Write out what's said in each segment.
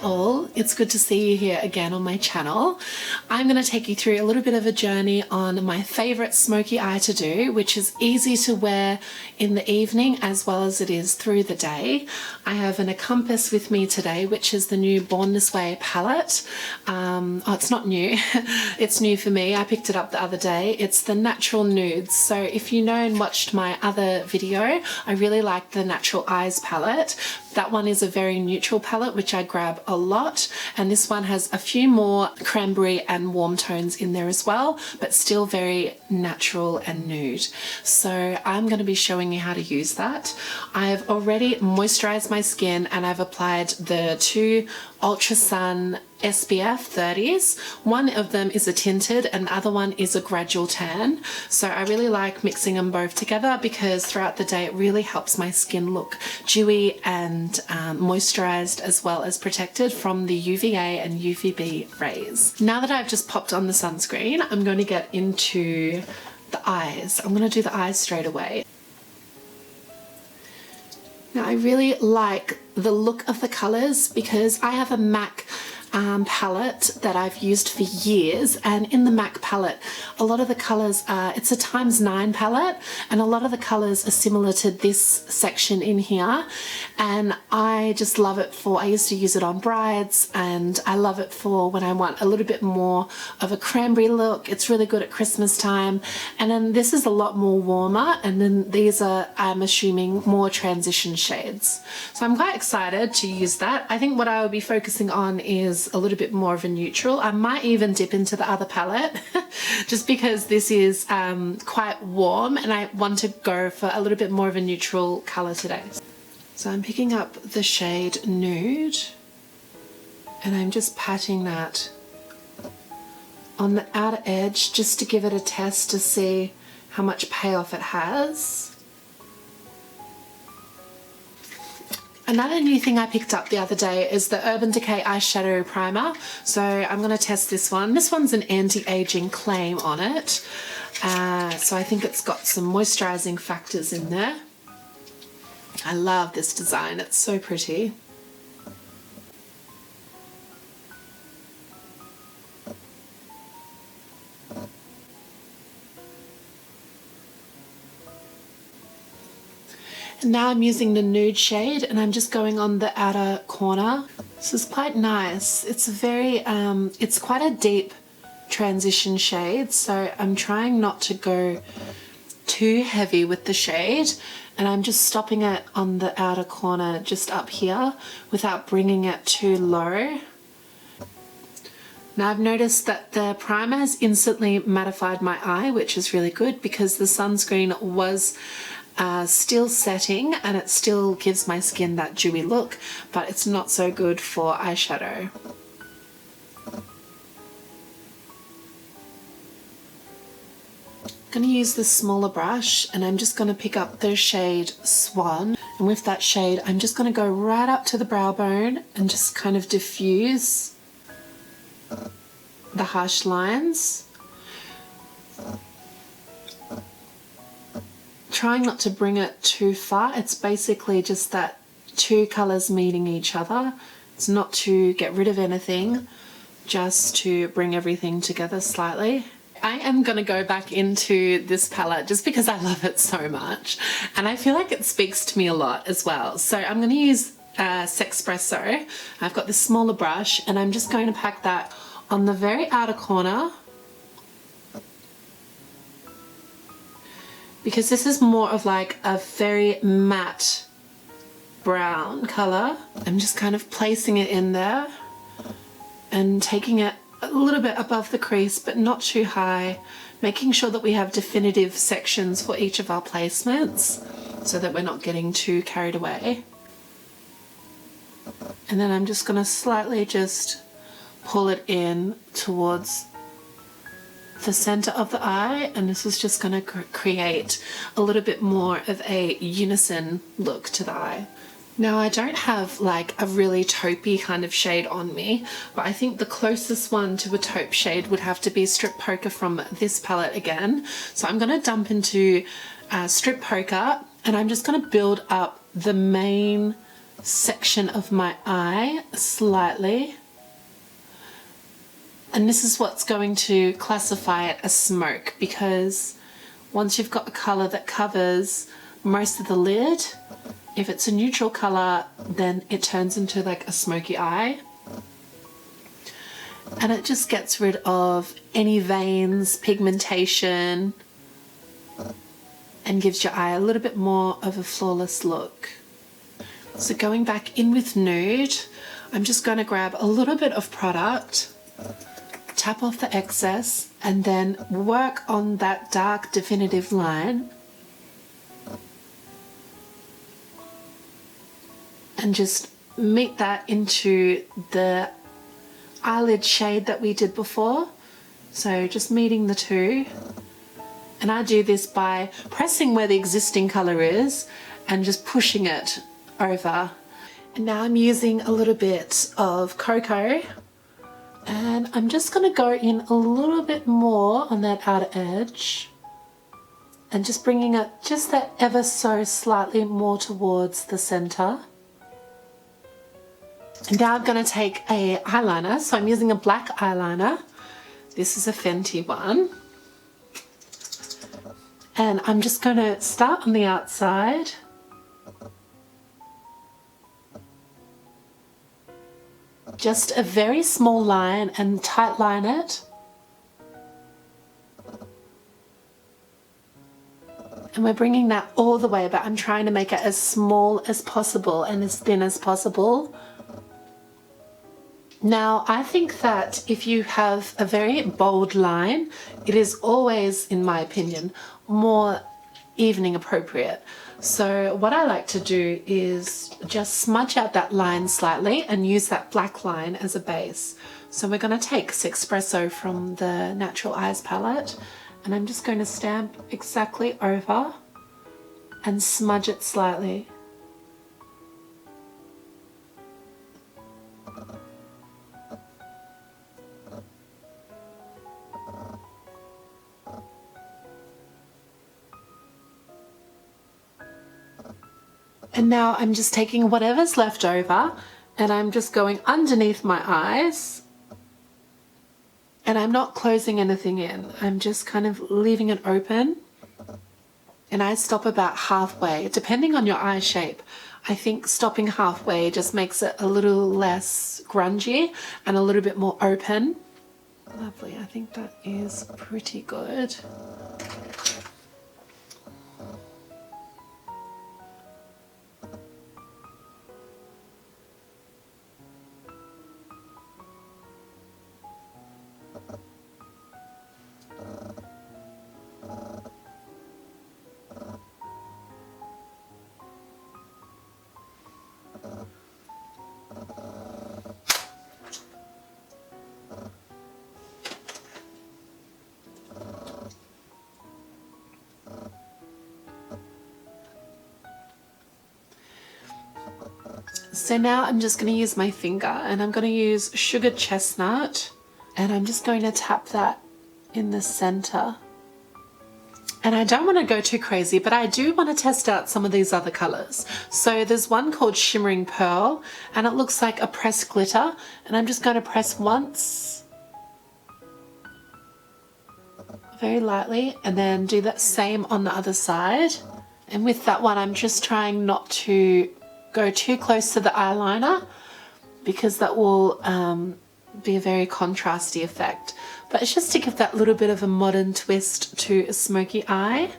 all, it's good to see you here again on my channel. I'm going to take you through a little bit of a journey on my favourite smoky eye to do, which is easy to wear in the evening as well as it is through the day. I have an Compass with me today, which is the new Born This Way palette. Oh, it's not new, it's new for me. I picked it up the other day. It's the Natural Nudes. So if you know and watched my other video, I really like the Natural Eyes palette. That one is a very neutral palette, which I grab a lot, and this one has a few more cranberry and warm tones in there as well, but still very natural and nude. So I'm going to be showing you how to use that. I've already moisturized my skin and I've applied the two Ultra Sun SPF 30s. One of them is a tinted and the other one is a gradual tan. So I really like mixing them both together because throughout the day it really helps my skin look dewy and moisturized as well as protected from the UVA and UVB rays. Now that I've just popped on the sunscreen, I'm going to get into the eyes. I'm going to do the eyes straight away. Now I really like the look of the colors because I have a MAC palette that I've used for years, and in the MAC palette a lot of the colors are, it's a ×9 palette, and a lot of the colors are similar to this section in here, and I just love it for, I used to use it on brides, and I love it for when I want a little bit more of a cranberry look. It's really good at Christmas time. And then this is a lot more warmer, and then these are, I'm assuming, more transition shades. So I'm quite excited to use that. I think what I will be focusing on is a little bit more of a neutral. I might even dip into the other palette just because this is quite warm and I want to go for a little bit more of a neutral color today. So I'm picking up the shade Nude and I'm just patting that on the outer edge just to give it a test to see how much payoff it has. Another new thing I picked up the other day is the Urban Decay Eyeshadow Primer. So I'm going to test this one. This one's an anti-aging claim on it. So I think it's got some moisturizing factors in there. I love this design. It's so pretty. And now I'm using the Nude shade and I'm just going on the outer corner. This is quite nice. It's a very, it's quite a deep transition shade, so I'm trying not to go too heavy with the shade, and I'm just stopping it on the outer corner just up here without bringing it too low. Now I've noticed that the primer has instantly mattified my eye, which is really good because the sunscreen was still setting and it still gives my skin that dewy look, but it's not so good for eyeshadow. I'm going to use this smaller brush and I'm just going to pick up the shade Swan, and with that shade I'm just going to go right up to the brow bone and just kind of diffuse the harsh lines. Trying not to bring it too far. It's basically just that two colors meeting each other. It's not to get rid of anything, just to bring everything together slightly. I am going to go back into this palette just because I love it so much and I feel like it speaks to me a lot as well. So I'm going to use Sexpresso. I've got this smaller brush and I'm just going to pack that on the very outer corner, because this is more of like a very matte brown color. I'm just kind of placing it in there and taking it a little bit above the crease but not too high, making sure that we have definitive sections for each of our placements so that we're not getting too carried away. And then I'm just going to slightly just pull it in towards the center of the eye, and this is just going to create a little bit more of a unison look to the eye. Now I don't have like a really taupey kind of shade on me, but I think the closest one to a taupe shade would have to be Strip Poker from this palette again. So I'm going to dump into Strip Poker and I'm just going to build up the main section of my eye slightly. And this is what's going to classify it as smoke, because once you've got a colour that covers most of the lid, if it's a neutral colour, then it turns into like a smoky eye. And it just gets rid of any veins, pigmentation, and gives your eye a little bit more of a flawless look. So going back in with nude, I'm just going to grab a little bit of product, tap off the excess, and then work on that dark definitive line. And just meet that into the eyelid shade that we did before. So just meeting the two. And I do this by pressing where the existing colour is and just pushing it over. And now I'm using a little bit of cocoa, and I'm just going to go in a little bit more on that outer edge and just bringing it just that ever so slightly more towards the centre. And now I'm going to take a eyeliner, so I'm using a black eyeliner. This is a Fenty one. And I'm just going to start on the outside. Just a very small line and tight line it. And we're bringing that all the way, but I'm trying to make it as small as possible and as thin as possible. Now, I think that if you have a very bold line, it is always, in my opinion, more evening appropriate. So what I like to do is just smudge out that line slightly and use that black line as a base. So we're going to take Espresso from the Natural Eyes palette, and I'm just going to stamp exactly over and smudge it slightly. And now I'm just taking whatever's left over and I'm just going underneath my eyes, and I'm not closing anything in. I'm just kind of leaving it open, and I stop about halfway. Depending on your eye shape, I think stopping halfway just makes it a little less grungy and a little bit more open. Lovely, I think that is pretty good. So now I'm just going to use my finger, and I'm going to use Sugar Chestnut, and I'm just going to tap that in the center. And I don't want to go too crazy, but I do want to test out some of these other colors. So there's one called Shimmering Pearl, and it looks like a pressed glitter, and I'm just going to press once very lightly, and then do that same on the other side. And with that one, I'm just trying not to go too close to the eyeliner, because that will be a very contrasty effect. But it's just to give that little bit of a modern twist to a smoky eye,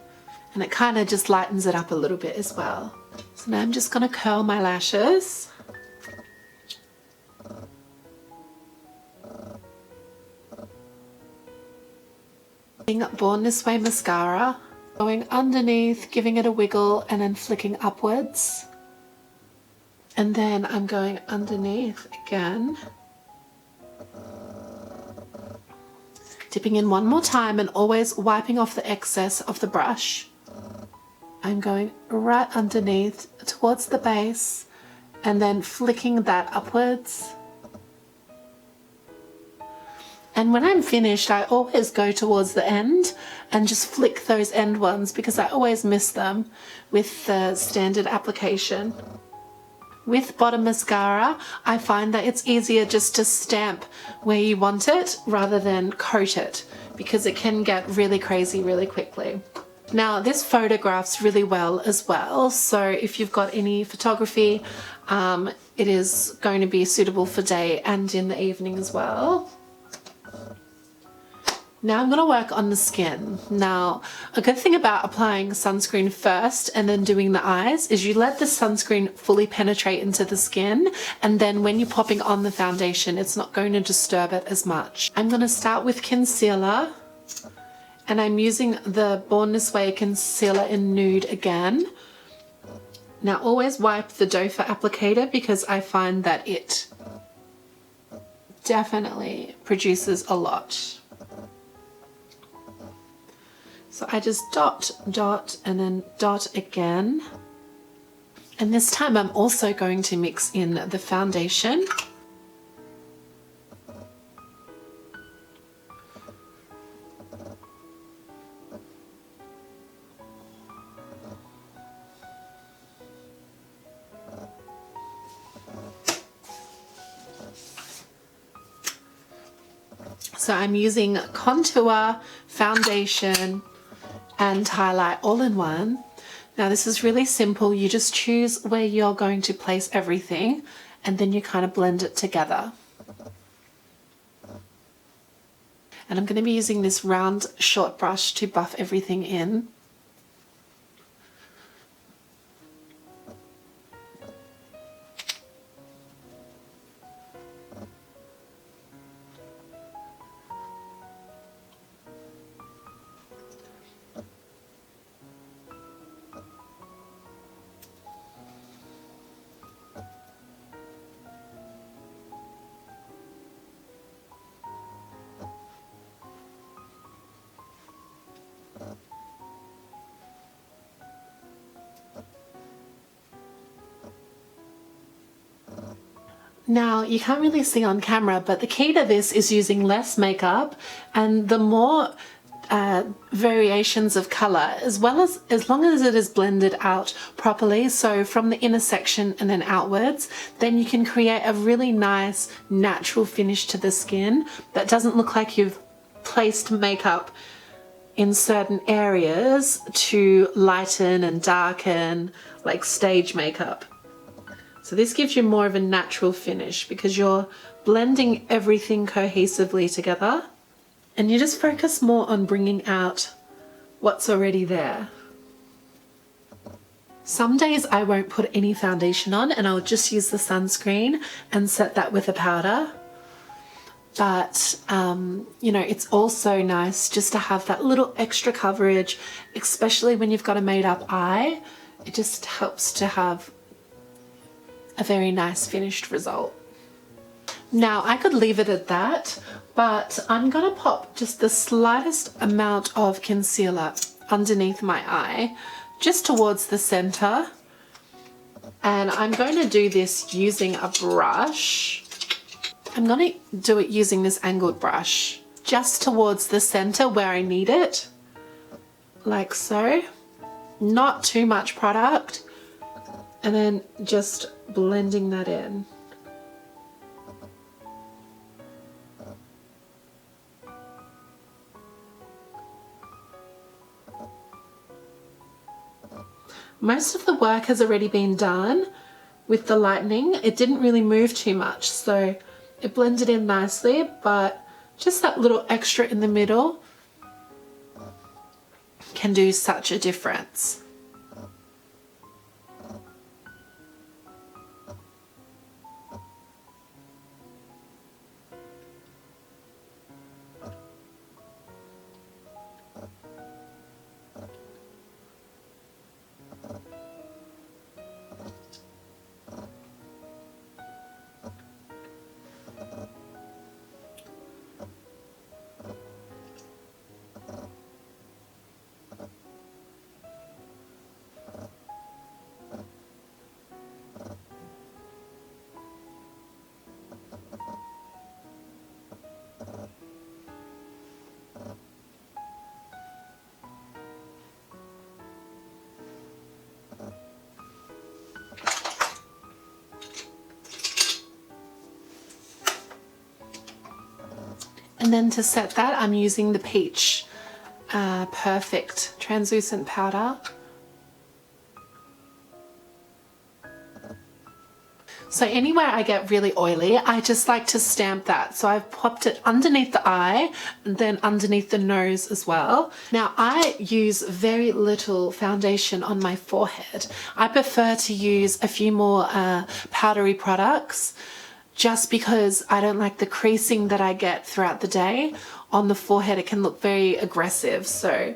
and it kind of just lightens it up a little bit as well. So now I'm just going to curl my lashes. Using Born This Way mascara, going underneath, giving it a wiggle, and then flicking upwards. And then I'm going underneath again, dipping in one more time and always wiping off the excess of the brush. I'm going right underneath towards the base and then flicking that upwards. And when I'm finished, I always go towards the end and just flick those end ones, because I always miss them with the standard application. With bottom mascara, I find that it's easier just to stamp where you want it rather than coat it, because it can get really crazy really quickly. Now this photographs really well as well, so if you've got any photography, it is going to be suitable for day and in the evening as well. Now I'm going to work on the skin. Now, a good thing about applying sunscreen first and then doing the eyes is you let the sunscreen fully penetrate into the skin, and then when you're popping on the foundation, it's not going to disturb it as much. I'm going to start with concealer, and I'm using the Born This Way concealer in Nude again. Now always wipe the dough for applicator, because I find that it definitely produces a lot. So I just dot, dot, and then dot again. And this time I'm also going to mix in the foundation. So I'm using contour, foundation, and highlight all in one. Now this is really simple. You just choose where you're going to place everything, and then you kind of blend it together. And I'm going to be using this round short brush to buff everything in. Now you can't really see on camera, but the key to this is using less makeup and the more variations of color, as long as it is blended out properly, so from the inner section and then outwards, then you can create a really nice natural finish to the skin that doesn't look like you've placed makeup in certain areas to lighten and darken, like stage makeup. So this gives you more of a natural finish because you're blending everything cohesively together, and you just focus more on bringing out what's already there. Some days I won't put any foundation on and I'll just use the sunscreen and set that with a powder. But, you know, it's also nice just to have that little extra coverage, especially when you've got a made up eye. It just helps to have a very nice finished result. Now I could leave it at that, but I'm gonna pop just the slightest amount of concealer underneath my eye, just towards the center. And I'm going to do this using a brush. I'm going to do it using this angled brush, just towards the center where I need it, like so. Not too much product, and then just blending that in. Most of the work has already been done with the lightening. It didn't really move too much, so it blended in nicely, but just that little extra in the middle can do such a difference. And then to set that, I'm using the Peach Perfect translucent powder. So anywhere I get really oily, I just like to stamp that. So I've popped it underneath the eye and then underneath the nose as well. Now I use very little foundation on my forehead. I prefer to use a few more powdery products just because I don't like the creasing that I get throughout the day on the forehead. It can look very aggressive. So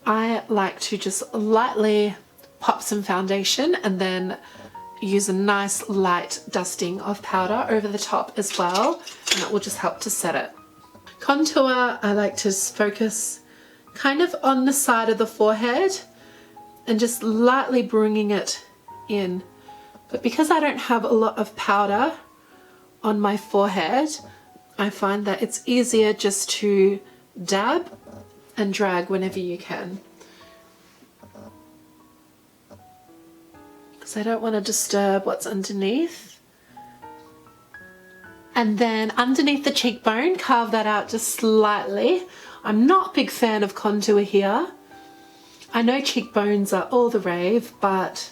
I like to just lightly pop some foundation and then use a nice light dusting of powder over the top as well, and it will just help to set it. Contour, I like to focus kind of on the side of the forehead and just lightly bringing it in. But because I don't have a lot of powder on my forehead, I find that it's easier just to dab and drag whenever you can. Because I don't want to disturb what's underneath. And then underneath the cheekbone, carve that out just slightly. I'm not a big fan of contour here. I know cheekbones are all the rave, but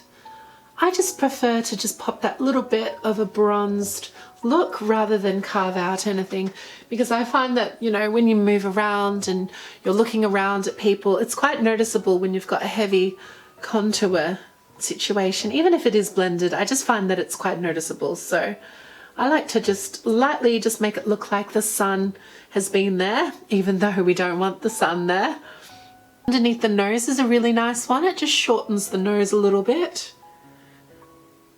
I just prefer to just pop that little bit of a bronzed look rather than carve out anything, because I find that, you know, when you move around and you're looking around at people, it's quite noticeable when you've got a heavy contour situation. Even if it is blended, I just find that it's quite noticeable. So I like to just lightly just make it look like the sun has been there, even though we don't want the sun there. Underneath the nose is a really nice one. It just shortens the nose a little bit.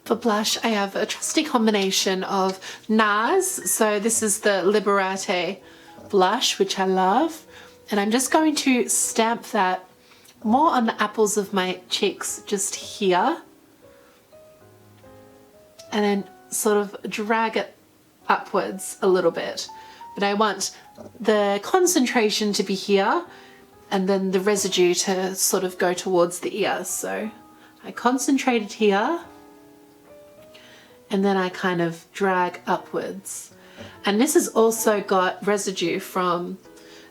For blush, I have a trusty combination of NARS. So this is the Liberate blush, which I love. And I'm just going to stamp that more on the apples of my cheeks, just here, and then sort of drag it upwards a little bit. But I want the concentration to be here and then the residue to sort of go towards the ear. So I concentrated here and then I kind of drag upwards. And this has also got residue from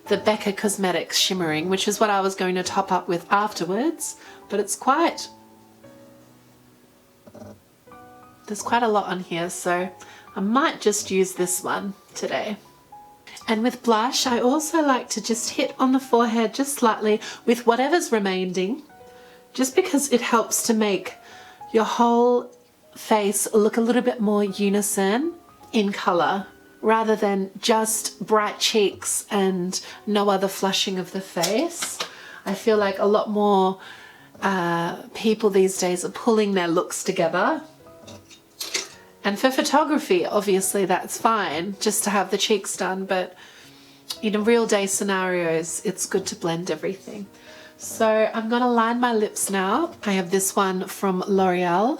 the Becca Cosmetics Shimmering, which is what I was going to top up with afterwards, but it's quite, there's quite a lot on here, so I might just use this one today. And with blush, I also like to just hit on the forehead just slightly with whatever's remaining, just because it helps to make your whole face look a little bit more unison in color, rather than just bright cheeks and no other flushing of the face. I feel like a lot more people these days are pulling their looks together. And for photography, obviously that's fine, just to have the cheeks done, but in real day scenarios, it's good to blend everything. So I'm gonna line my lips now. I have this one from L'Oreal.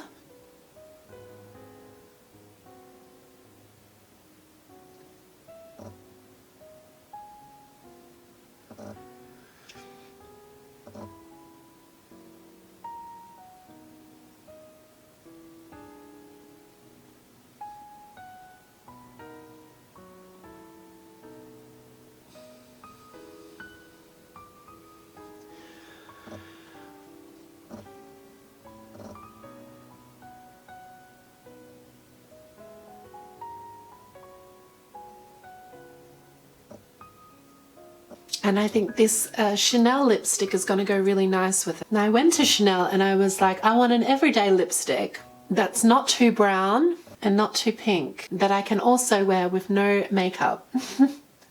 And I think this Chanel lipstick is going to go really nice with it. Now I went to Chanel and I was like, I want an everyday lipstick that's not too brown and not too pink, that I can also wear with no makeup.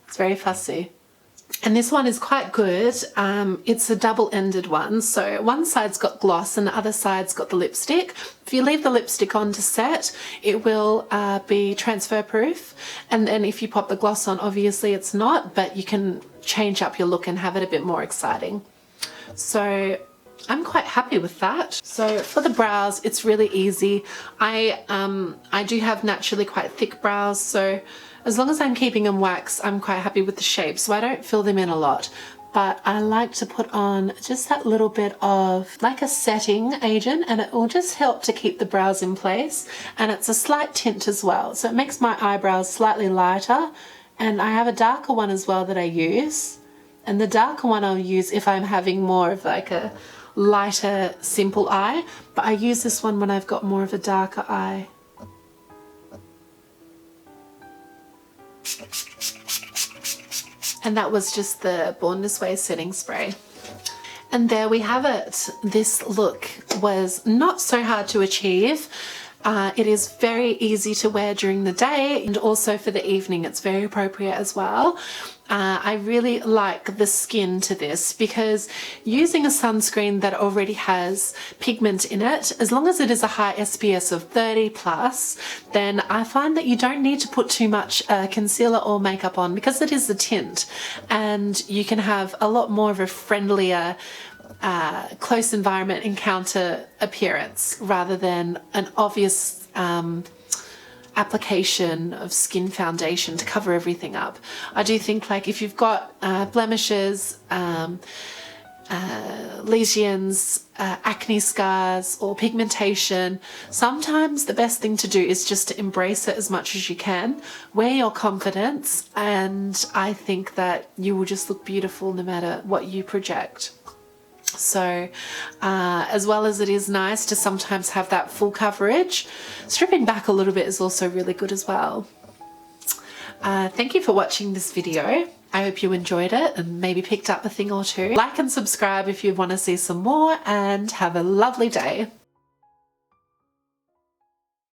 It's very fussy. And this one is quite good. It's a double-ended one. So one side's got gloss and the other side's got the lipstick. If you leave the lipstick on to set, it will be transfer proof. And then if you pop the gloss on, obviously it's not, but you can change up your look and have it a bit more exciting. So I'm quite happy with that. So for the brows, it's really easy. I do have naturally quite thick brows, so as long as I'm keeping them waxed, I'm quite happy with the shape, so I don't fill them in a lot. But I like to put on just that little bit of like a setting agent, and it will just help to keep the brows in place. And it's a slight tint as well, so it makes my eyebrows slightly lighter And I have a darker one as well that I use. And the darker one I'll use if I'm having more of like a lighter, simple eye. But I use this one when I've got more of a darker eye. And that was just the Born This Way setting spray. And there we have it. This look was not so hard to achieve. It is very easy to wear during the day, and also for the evening it's very appropriate as well. I really like the skin to this, because using a sunscreen that already has pigment in it, as long as it is a high SPF of 30 plus, then I find that you don't need to put too much concealer or makeup on, because it is a tint, and you can have a lot more of a friendlier close environment encounter appearance rather than an obvious application of skin foundation to cover everything up. I do think, like, if you've got blemishes, lesions, acne scars or pigmentation, sometimes the best thing to do is just to embrace it as much as you can. Wear your confidence, and I think that you will just look beautiful no matter what you project. So as well as it is nice to sometimes have that full coverage, stripping back a little bit is also really good as well. Thank you for watching this video. I hope you enjoyed it and maybe picked up a thing or two. Like and subscribe if you want to see some more, and have a lovely day.